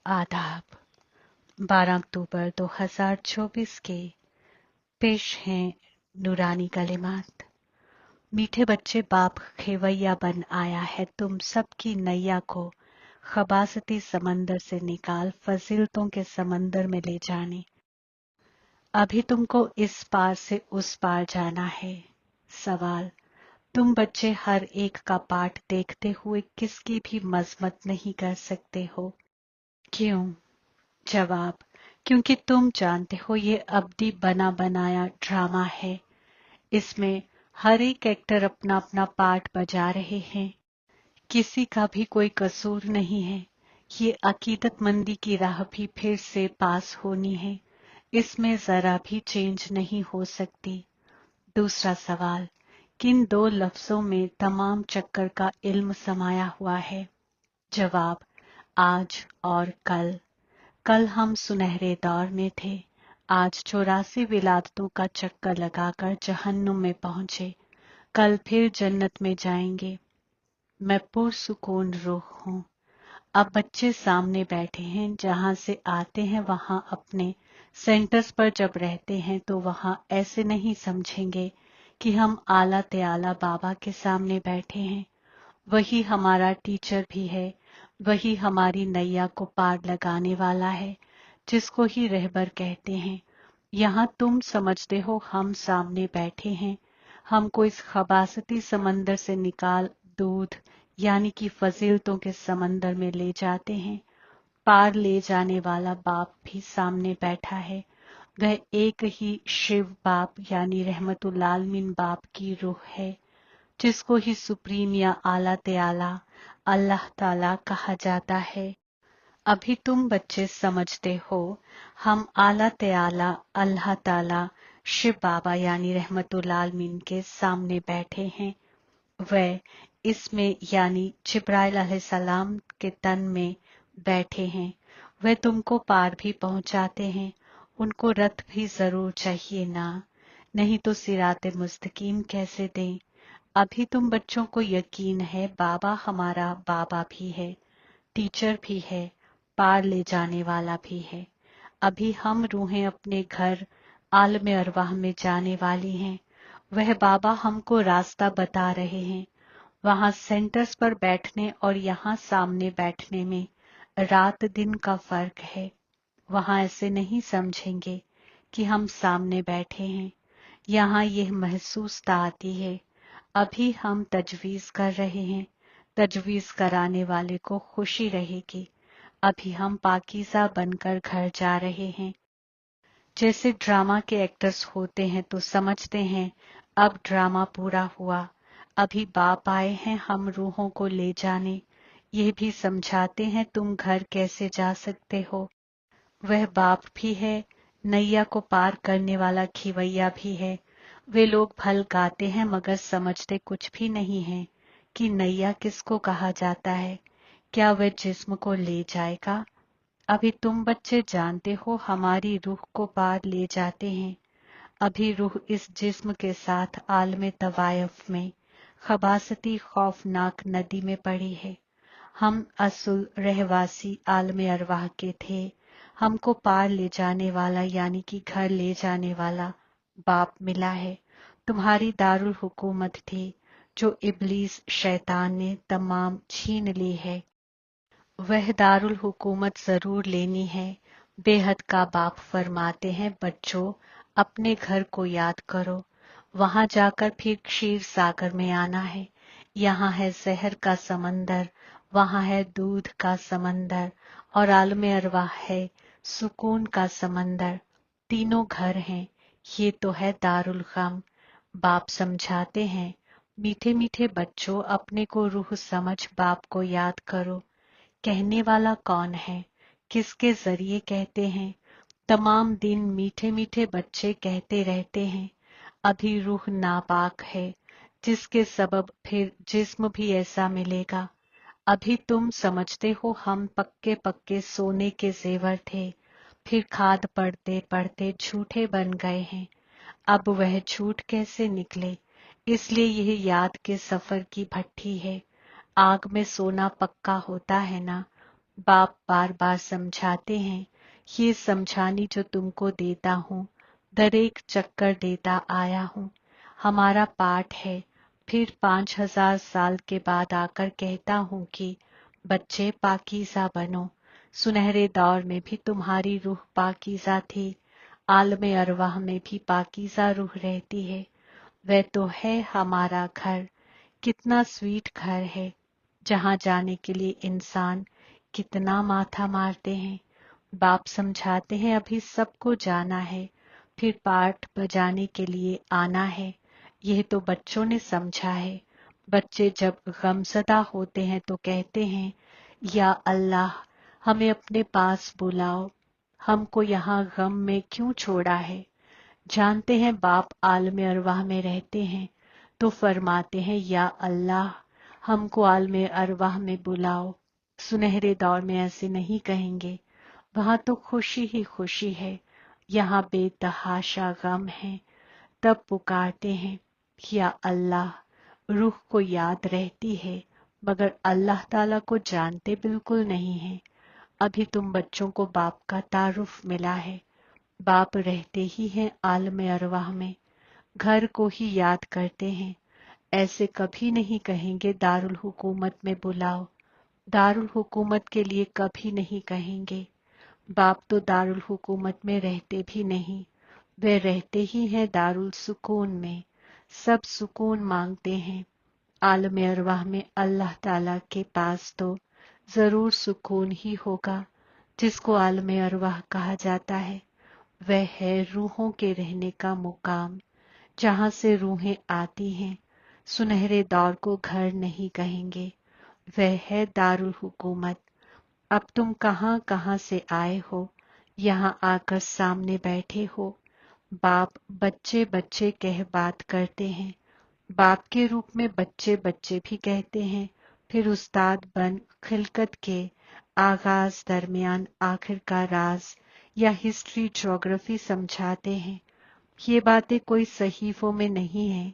आदाब। 12 अक्टूबर 2024 के पेश हैं नूरानी कलिमात। मीठे बच्चे बाप खेवैया बन आया है तुम सबकी नैया को खबासती समंदर से निकाल फजीलतों के समंदर में ले जाने। अभी तुमको इस पार से उस पार जाना है। सवाल: तुम बच्चे हर एक का पाठ देखते हुए किसकी भी मजम्मत नहीं कर सकते हो। क्यों? जवाब: क्योंकि तुम जानते हो ये अब्दी बना बनाया ड्रामा है। इसमें हर एक एक्टर अपना अपना पार्ट बजा रहे हैं, किसी का भी कोई कसूर नहीं है। ये अकीदतमंदी की राह भी फिर से पास होनी है, इसमें जरा भी चेंज नहीं हो सकती। दूसरा सवाल: किन दो लफ्जों में तमाम चक्कर का इल्म समाया हुआ है। जवाब: आज और कल। कल हम सुनहरे दौर में थे, आज 84 विलादतों का चक्कर लगाकर जहन्नुम में पहुंचे, कल फिर जन्नत में जाएंगे। मैं पुरसुकून रूह हूँ। अब बच्चे सामने बैठे हैं, जहां से आते हैं वहां अपने सेंटर्स पर जब रहते हैं तो वहां ऐसे नहीं समझेंगे कि हम आला ते आला बाबा के सामने बैठे हैं। वही हमारा टीचर भी है, वही हमारी नैया को पार लगाने वाला है, जिसको ही रहबर कहते हैं। यहाँ तुम समझते हो हम सामने बैठे हैं, हमको इस खबासती समंदर से निकाल दूध यानी कि फजीलतों के समंदर में ले जाते हैं। पार ले जाने वाला बाप भी सामने बैठा है, वह एक ही शिव बाप यानी रहमतुल आलमीन बाप की रूह है, जिसको ही सुप्रीम या आला ते आला अल्लाह ताला कहा जाता है। अभी तुम बच्चे समझते हो हम आला ते आला अल्लाह ताला शिव बाबा यानी रहमतुल आलमीन के सामने बैठे हैं। वह इसमें यानी जिब्राइल अलैहिस्सलाम के तन में बैठे हैं। वह तुमको पार भी पहुंचाते हैं। उनको रथ भी जरूर चाहिए ना, नहीं तो सिराते मुस्तकीम कैसे दें। अभी तुम बच्चों को यकीन है बाबा हमारा बाबा भी है, टीचर भी है, पार ले जाने वाला भी है। अभी हम रूहें अपने घर आलम अरवाह में जाने वाली हैं। वह बाबा हमको रास्ता बता रहे हैं। वहां सेंटर्स पर बैठने और यहाँ सामने बैठने में रात दिन का फर्क है। वहां ऐसे नहीं समझेंगे कि हम सामने बैठे हैं। यहाँ यह महसूसता आती है। अभी हम तजवीज कर रहे हैं, तजवीज कराने वाले को खुशी रहेगी। अभी हम पाकीज़ा बनकर घर जा रहे हैं। जैसे ड्रामा के एक्टर्स होते हैं तो समझते हैं अब ड्रामा पूरा हुआ, अभी बाप आए हैं हम रूहों को ले जाने। ये भी समझाते हैं तुम घर कैसे जा सकते हो। वह बाप भी है, नैया को पार करने वाला खिवैया भी है। वे लोग भल गाते हैं मगर समझते कुछ भी नहीं है कि नैया किसको कहा जाता है। क्या वह जिस्म को ले जाएगा? अभी तुम बच्चे जानते हो हमारी रूह को पार ले जाते हैं। अभी रूह इस जिस्म के साथ आलम तवायफ में खबासती खौफनाक नदी में पड़ी है। हम असुल रहवासी आलम अरवाह के थे। हमको पार ले जाने वाला यानी कि घर ले जाने वाला बाप मिला है। तुम्हारी दारुल हुकूमत थी जो इब्लीस शैतान ने तमाम छीन ली है। वह दारुल हुकूमत जरूर लेनी है। बेहद का बाप फरमाते हैं बच्चों अपने घर को याद करो, वहां जाकर फिर क्षीर सागर में आना है। यहाँ है जहर का समंदर, वहां है दूध का समंदर और आलम अरवाह है सुकून का समंदर। तीनों घर हैं, ये तो है दारुल गम। बाप समझाते हैं मीठे मीठे बच्चों अपने को रूह समझ बाप को याद करो। कहने वाला कौन है, किसके जरिए कहते हैं। तमाम दिन मीठे मीठे बच्चे कहते रहते हैं। अभी रूह नापाक है, जिसके सबब फिर जिस्म भी ऐसा मिलेगा। अभी तुम समझते हो हम पक्के पक्के सोने के जेवर थे, फिर खाद पड़ते पड़ते झूठे बन गए हैं। अब वह झूठ कैसे निकले, इसलिए यह याद के सफर की भट्ठी है। आग में सोना पक्का होता है ना, बाप बार बार समझाते हैं, ये समझानी जो तुमको देता हूँ, दर एक चक्कर देता आया हूँ, हमारा पाठ है। फिर 5000 साल के बाद आकर कहता हूँ कि बच्चे पाकीज़ा बनो। सुनहरे दौर में भी तुम्हारी रूह पाकीज़ा थी, आलमे अरवाह में भी पाकीज़ा रूह रहती है। वह तो है हमारा घर, कितना स्वीट घर है, जहाँ जाने के लिए इंसान कितना माथा मारते हैं। बाप समझाते हैं अभी सबको जाना है, फिर पाठ बजाने के लिए आना है। यह तो बच्चों ने समझा है। बच्चे जब गमज़दा होते हैं तो कहते हैं, या अल्लाह हमें अपने पास बुलाओ, हमको यहाँ गम में क्यों छोड़ा है। जानते हैं बाप आलमे अरवाह में रहते हैं, तो फरमाते हैं, या अल्लाह हमको आलमे अरवाह में बुलाओ। सुनहरे दौर में ऐसे नहीं कहेंगे, वहां तो खुशी ही खुशी है, यहाँ बेतहाशा गम है। तब पुकारते हैं, या अल्लाह। रूह को याद रहती है, मगर अल्लाह ताला को जानते बिल्कुल नहीं है। अभी तुम बच्चों को बाप का तारुफ मिला है। बाप रहते ही हैं आलमे अरवाह में, घर को ही याद करते हैं। ऐसे कभी नहीं कहेंगे दारुल हुकूमत में बुलाओ, दारुल हुकूमत के लिए कभी नहीं कहेंगे। बाप तो दारुल हुकूमत में रहते भी नहीं, वे रहते ही हैं दारुल सुकून में। सब सुकून मांगते हैं। आलमे अरवाह में अल्लाह ताला के पास तो जरूर सुकून ही होगा। जिसको आलमे अरवाह कहा जाता है, वह है रूहों के रहने का मुकाम, जहां से रूहें आती हैं। सुनहरे दौर को घर नहीं कहेंगे, वह है दारुल हुकूमत। अब तुम कहां कहां से आए हो, यहाँ आकर सामने बैठे हो। बाप बच्चे बच्चे कह बात करते हैं। बाप के रूप में बच्चे बच्चे भी कहते हैं। फिर उस्ताद बन खिलकत के आगाज, दरमियान, आखिर का राज या हिस्ट्री ज्योग्राफी समझाते हैं। ये बातें कोई सहीफों में नहीं है।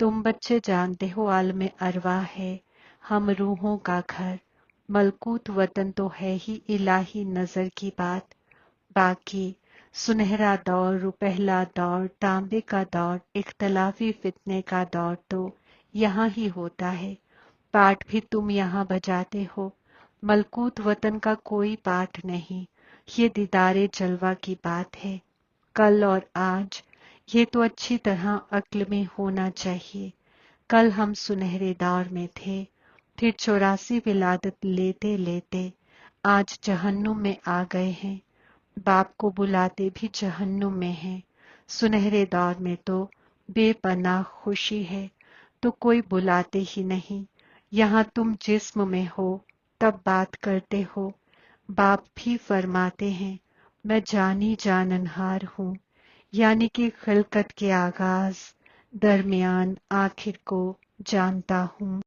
तुम बच्चे जानते हो आलमे अरवाह है हम रूहों का घर। मलकूत वतन तो है ही इलाही नजर की बात। बाकी सुनहरा दौर, रुपहला दौर, तांबे का दौर, इख्तलाफी फितने का दौर तो यहाँ ही होता है। पाठ भी तुम यहाँ बजाते हो। मलकूत वतन का कोई पाठ नहीं, ये दीदारे जलवा की बात है। कल और आज ये तो अच्छी तरह अक्ल में होना चाहिए। कल हम सुनहरे दौर में थे, फिर 84 विलादत लेते लेते आज जहन्नुम में आ गए हैं। बाप को बुलाते भी जहन्नुम में हैं। सुनहरे दौर में तो बेपनाह खुशी है, तो कोई बुलाते ही नहीं। यहाँ तुम जिस्म में हो तब बात करते हो। बाप भी फरमाते हैं, मैं जानी जाननहार हूँ, यानी कि खिलकत के आगाज, दरमियान, आखिर को जानता हूँ।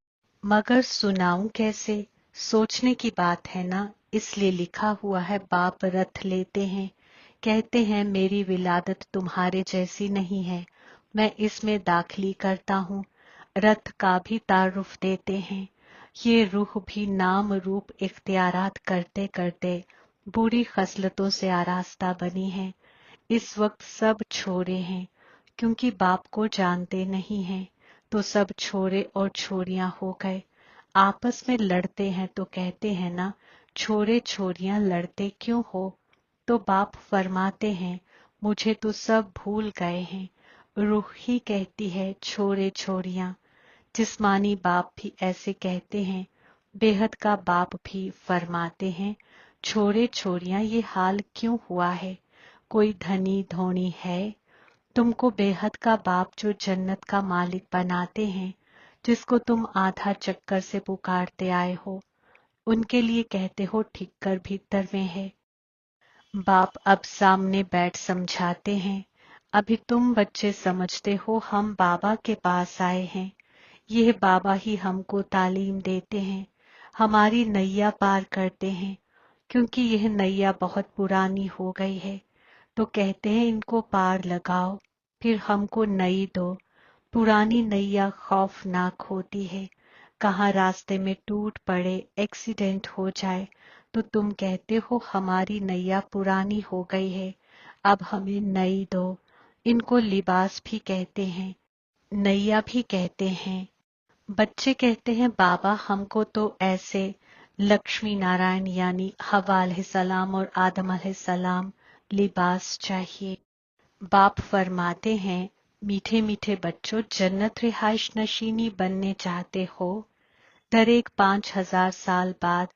मगर सुनाऊं कैसे, सोचने की बात है ना। इसलिए लिखा हुआ है बाप रथ लेते हैं, कहते हैं मेरी विलादत तुम्हारे जैसी नहीं है, मैं इसमें दाखिली करता हूँ। रथ का भी तारुफ देते हैं। ये रूह भी नाम रूप इख्तियारात करते करते बुरी खसलतों से आरास्ता बनी है। इस वक्त सब छोरे हैं, क्योंकि बाप को जानते नहीं हैं, तो सब छोरे और छोरियां हो गए। आपस में लड़ते हैं तो कहते हैं ना, छोरे छोरियां लड़ते क्यों हो। तो बाप फरमाते हैं, मुझे तो सब भूल गए हैं। रूह ही कहती है छोरे छोरियां। जिस्मानी बाप भी ऐसे कहते हैं। बेहद का बाप भी फरमाते हैं, छोरे छोरियां ये हाल क्यों हुआ है। कोई धनी धोनी है। तुमको बेहद का बाप जो जन्नत का मालिक बनाते हैं, जिसको तुम आधा चक्कर से पुकारते आए हो, उनके लिए कहते हो ठिक्कर भीतर में है। बाप अब सामने बैठ समझाते हैं, अभी तुम बच्चे समझते हो हम बाबा के पास आए हैं। यह बाबा ही हमको तालीम देते हैं, हमारी नैया पार करते हैं। क्योंकि यह नैया बहुत पुरानी हो गई है, तो कहते हैं इनको पार लगाओ, फिर हमको नई दो। पुरानी नैया खौफनाक होती है, कहाँ रास्ते में टूट पड़े, एक्सीडेंट हो जाए तो तुम कहते हो हमारी नैया पुरानी हो गई है, अब हमें नई दो। इनको लिबास भी कहते हैं, नैया भी कहते हैं। बच्चे कहते हैं बाबा हमको तो ऐसे लक्ष्मी नारायण यानी हवा अलैहिस्सलाम और आदम अलैहिस्सलाम लिबास चाहिए। बाप फरमाते हैं मीठे मीठे बच्चों, जन्नत रिहाइश नशीनी बनने चाहते हो? दर एक 5,000 साल बाद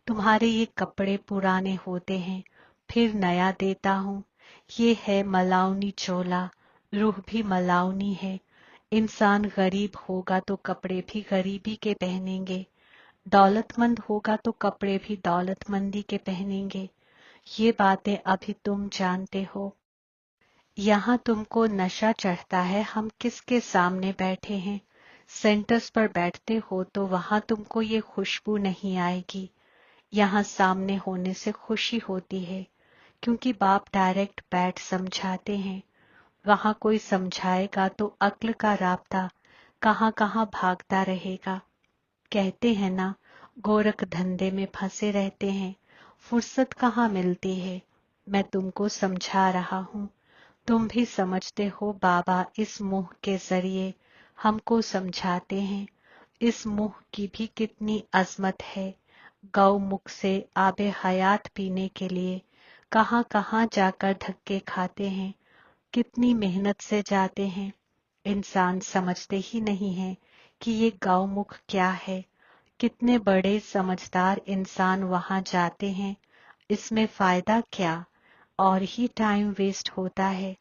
तुम्हारे ये कपड़े पुराने होते हैं, फिर नया देता हूँ। ये है मलाउनी चोला, रूह भी मलाउनी है। इंसान गरीब होगा तो कपड़े भी गरीबी के पहनेंगे, दौलतमंद होगा तो कपड़े भी दौलतमंदी के पहनेंगे। ये बातें अभी तुम जानते हो। यहाँ तुमको नशा चढ़ता है, हम किसके सामने बैठे हैं। सेंटर्स पर बैठते हो तो वहां तुमको ये खुशबू नहीं आएगी। यहाँ सामने होने से खुशी होती है, क्योंकि बाप डायरेक्ट बैठ समझाते हैं। वहां कोई समझाएगा तो अक्ल का राब्ता कहाँ कहाँ भागता रहेगा। कहते हैं ना, गोरख धंधे में फंसे रहते हैं, फुर्सत कहाँ मिलती है। मैं तुमको समझा रहा हूँ, तुम भी समझते हो। बाबा इस मुंह के जरिए हमको समझाते हैं। इस मुंह की भी कितनी अजमत है। गौ मुख से आबे हयात पीने के लिए कहाँ कहाँ जाकर धक्के खाते हैं, कितनी मेहनत से जाते हैं। इंसान समझते ही नहीं है कि ये गौमुख क्या है। कितने बड़े समझदार इंसान वहां जाते हैं, इसमें फायदा क्या, और ही टाइम वेस्ट होता है।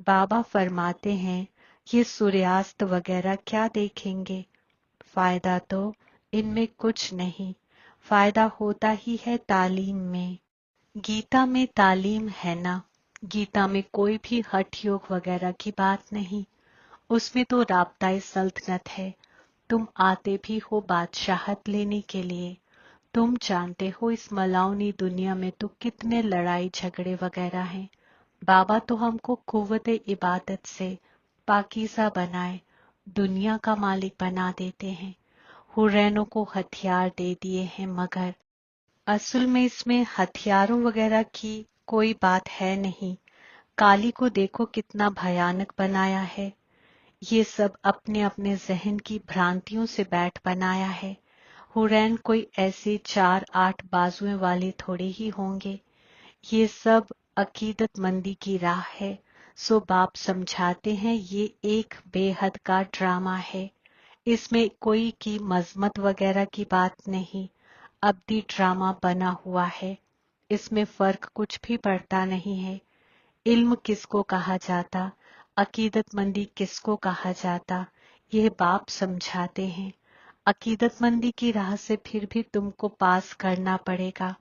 बाबा फरमाते हैं ये सूर्यास्त वगैरह क्या देखेंगे, फायदा तो इनमें कुछ नहीं। फायदा होता ही है तालीम में। गीता में तालीम है ना, गीता में कोई भी हठ योग वगैरह की बात नहीं। उसमें तो राब्ताए सल्तनत है। तुम आते भी हो बादशाहत लेने के लिए। तुम जानते हो इस मलाउनी दुनिया में तो कितने लड़ाई झगड़े वगैरह हैं। बाबा तो हमको कुव्वत इबादत से पाकीज़ा बनाए दुनिया का मालिक बना देते हैं। हुरैनों को हथियार दे दिए हैं, मगर असल में इसमें हथियारों वगैरह की कोई बात है नहीं। काली को देखो कितना भयानक बनाया है। ये सब अपने अपने जहन की भ्रांतियों से बैठ बनाया है। हुरैन कोई ऐसे 4-8 बाजुएं वाले थोड़े ही होंगे। ये सब अकीदतमंदी की राह है। सो बाप समझाते हैं ये एक बेहद का ड्रामा है। इसमें कोई की मजमत वगैरह की बात नहीं, अब्दी ड्रामा बना हुआ है। इसमें फर्क कुछ भी पड़ता नहीं है। इल्म किसको कहा जाता, अकीदतमंदी किसको कहा जाता, यह बाप समझाते हैं। अकीदतमंदी की राह से फिर भी तुमको पास करना पड़ेगा।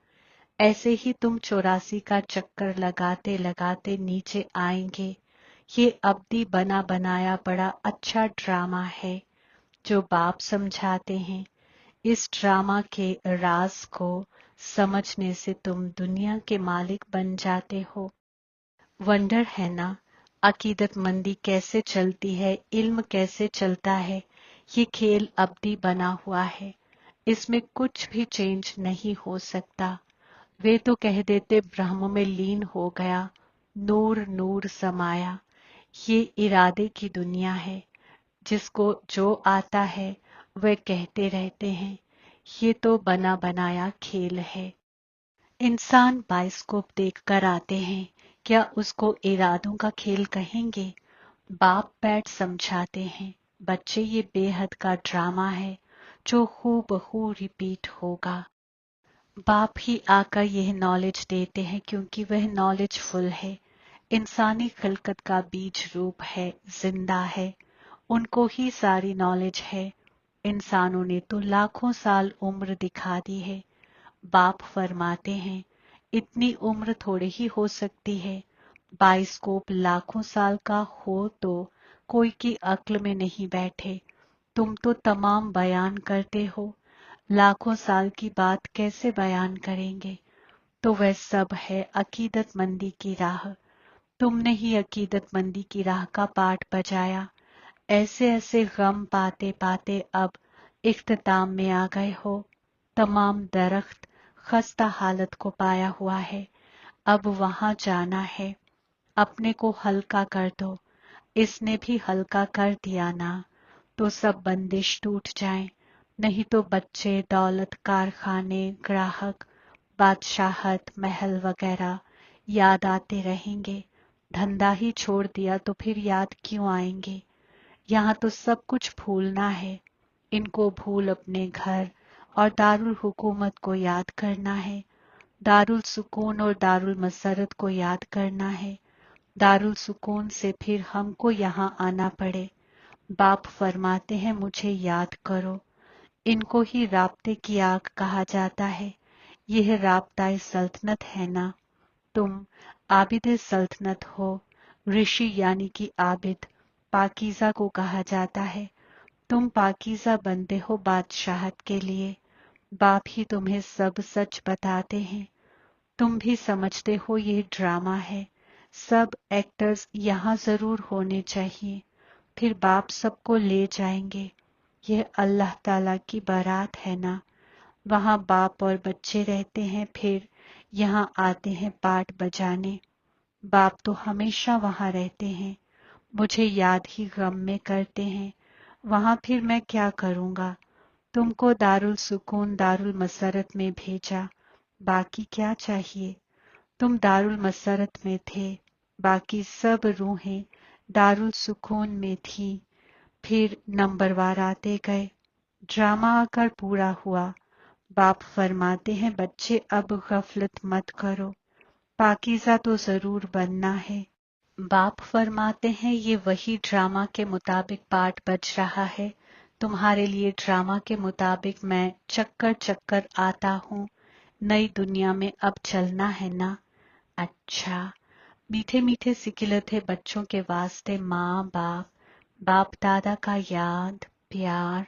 ऐसे ही तुम 84 का चक्कर लगाते लगाते नीचे आएंगे। ये अब्दी बना बनाया बड़ा अच्छा ड्रामा है जो बाप समझाते हैं। इस ड्रामा के राज को समझने से तुम दुनिया के मालिक बन जाते हो। वंडर है ना, अकीदतमंदी कैसे चलती है, इल्म कैसे चलता है। ये खेल अब्दी बना हुआ है, इसमें कुछ भी चेंज नहीं हो सकता। वे तो कह देते ब्रह्म में लीन हो गया, नूर नूर समाया। ये इरादे की दुनिया है, जिसको जो आता है वह कहते रहते हैं। ये तो बना बनाया खेल है। इंसान बाइस्कोप देखकर आते हैं, क्या उसको इरादों का खेल कहेंगे? बाप बैठ समझाते हैं बच्चे ये बेहद का ड्रामा है जो हूबहू रिपीट होगा। बाप ही आकर यह नॉलेज देते हैं क्योंकि वह नॉलेजफुल है। इंसानी खिलकत का बीज रूप है, जिंदा है, उनको ही सारी नॉलेज है। इंसानों ने तो लाखों साल उम्र दिखा दी है। बाप फरमाते हैं इतनी उम्र थोड़ी ही हो सकती है। बाइस्कोप लाखों साल का हो तो कोई की अक्ल में नहीं बैठे। तुम तो तमाम बयान करते हो, लाखों साल की बात कैसे बयान करेंगे? तो वह सब है अकीदतमंदी की राह। तुमने ही अकीदतमंदी की राह का पाठ बजाया। ऐसे ऐसे गम पाते पाते अब इख्तिताम में आ गए हो। तमाम दरख्त खस्ता हालत को पाया हुआ है। अब वहां जाना है। अपने को हल्का कर दो। इसने भी हल्का कर दिया ना, तो सब बंदिश टूट जाए। नहीं तो बच्चे, दौलत, कारखाने, ग्राहक, बादशाहत, महल वगैरह याद आते रहेंगे। धंधा ही छोड़ दिया तो फिर याद क्यों आएंगे। यहाँ तो सब कुछ भूलना है। इनको भूल अपने घर और दारुल हुकूमत को याद करना है। दारुल सुकून और दारुल मसरत को याद करना है। दारुल सुकून से फिर हमको यहाँ आना पड़े। बाप फरमाते हैं मुझे याद करो। इनको ही राब्ते की आग कहा जाता है। यह राब्ता सल्तनत है ना। तुम आबिद सल्तनत हो। ऋषि यानी कि आबिद पाकीज़ा को कहा जाता है। तुम पाकीज़ा बंदे हो बादशाहत के लिए। बाप ही तुम्हें सब सच बताते हैं। तुम भी समझते हो ये ड्रामा है। सब एक्टर्स यहाँ जरूर होने चाहिए। फिर बाप सबको ले जाएंगे। यह अल्लाह ताला की बारात है ना। वहाँ बाप और बच्चे रहते हैं, फिर यहाँ आते हैं पाठ बजाने। बाप तो हमेशा वहाँ रहते हैं। मुझे याद ही गम में करते हैं। वहाँ फिर मैं क्या करूँगा। तुमको दारुल सुकून दारुल मसरत में भेजा, बाकी क्या चाहिए। तुम दारुल मसरत में थे, बाकी सब रूहें दारुल सुकून में थी। फिर नंबरवार आते गए। ड्रामा आकर पूरा हुआ। बाप फरमाते हैं बच्चे अब गफलत मत करो। पाकीज़ा तो जरूर बनना है। बाप फरमाते हैं ये वही ड्रामा के मुताबिक पाठ बज रहा है। तुम्हारे लिए ड्रामा के मुताबिक मैं चक्कर चक्कर आता हूँ। नई दुनिया में अब चलना है ना। अच्छा। मीठे मीठे सिकिले थे बच्चों के वास्ते माँ बाप, बाप दादा का याद, प्यार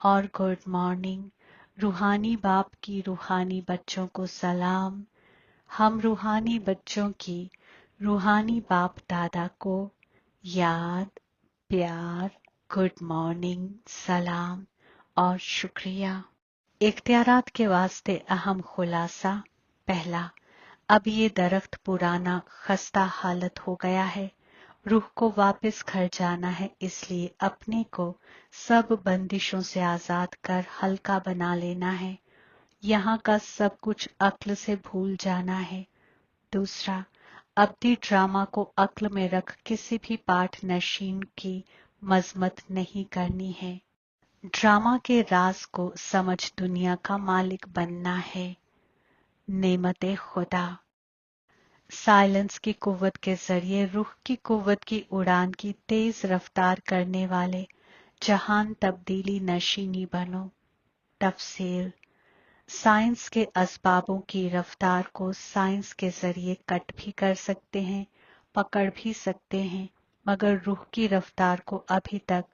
और गुड मॉर्निंग। रूहानी बाप की रूहानी बच्चों को सलाम। हम रूहानी बच्चों की रूहानी बाप दादा को याद, प्यार, गुड मॉर्निंग, सलाम और शुक्रिया। इख्तियारात के वास्ते अहम खुलासा। पहला, अब ये दरख्त पुराना खस्ता हालत हो गया है। रूह को वापस घर जाना है, इसलिए अपने को सब बंदिशों से आजाद कर हल्का बना लेना है। यहाँ का सब कुछ अक्ल से भूल जाना है। दूसरा, अब्दी ड्रामा को अक्ल में रख किसी भी पाठ नशीन की मजमत नहीं करनी है। ड्रामा के राज को समझ दुनिया का मालिक बनना है। नेमते खुदा। साइलेंस की कुव्वत के जरिए रूह की कुव्वत की उड़ान की तेज रफ्तार करने वाले जहान तब्दीली नशीनी बनो। तफसील। साइंस के असबाबों की रफ्तार को साइंस के जरिए कट भी कर सकते हैं, पकड़ भी सकते हैं, मगर रूह की रफ्तार को अभी तक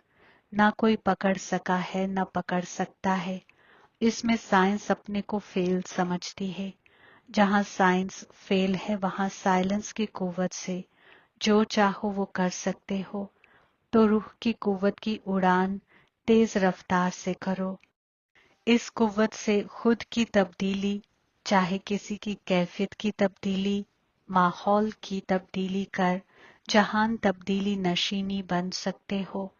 ना कोई पकड़ सका है न पकड़ सकता है। इसमें साइंस अपने को फेल समझती है। जहां साइंस फेल है वहां साइलेंस की कुव्वत से जो चाहो वो कर सकते हो। तो रूह की कुव्वत की उड़ान तेज रफ्तार से करो। इस कुव्वत से खुद की तब्दीली, चाहे किसी की कैफियत की तब्दीली, माहौल की तब्दीली कर जहान तब्दीली नशीनी बन सकते हो।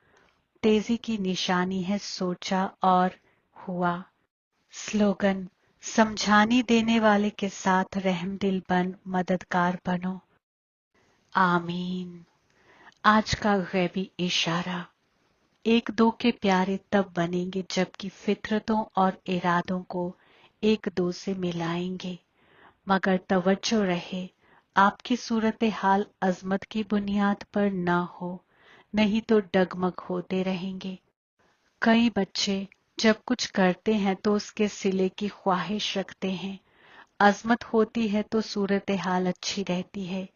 तेजी की निशानी है सोचा और हुआ। स्लोगन, समझाने देने वाले के साथ रहमदिल बन मददगार बनो। आमीन। आज का गैबी इशारा। एक दो के प्यारे तब बनेंगे जबकि फितरतों और इरादों को एक दो से मिलाएंगे। मगर तवज्जो रहे, आपकी सूरत हाल अजमत की बुनियाद पर न हो, नहीं तो डगमग होते रहेंगे। कई बच्चे जब कुछ करते हैं तो उसके सिले की ख्वाहिश रखते हैं। अजमत होती है तो सूरत हाल अच्छी रहती है।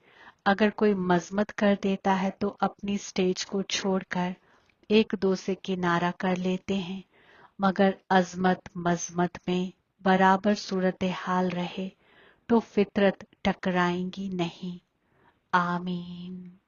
अगर कोई मजमत कर देता है तो अपनी स्टेज को छोड़कर एक दो से किनारा कर लेते हैं। मगर अजमत मजमत में बराबर सूरत हाल रहे तो फितरत टकराएंगी नहीं। आमीन।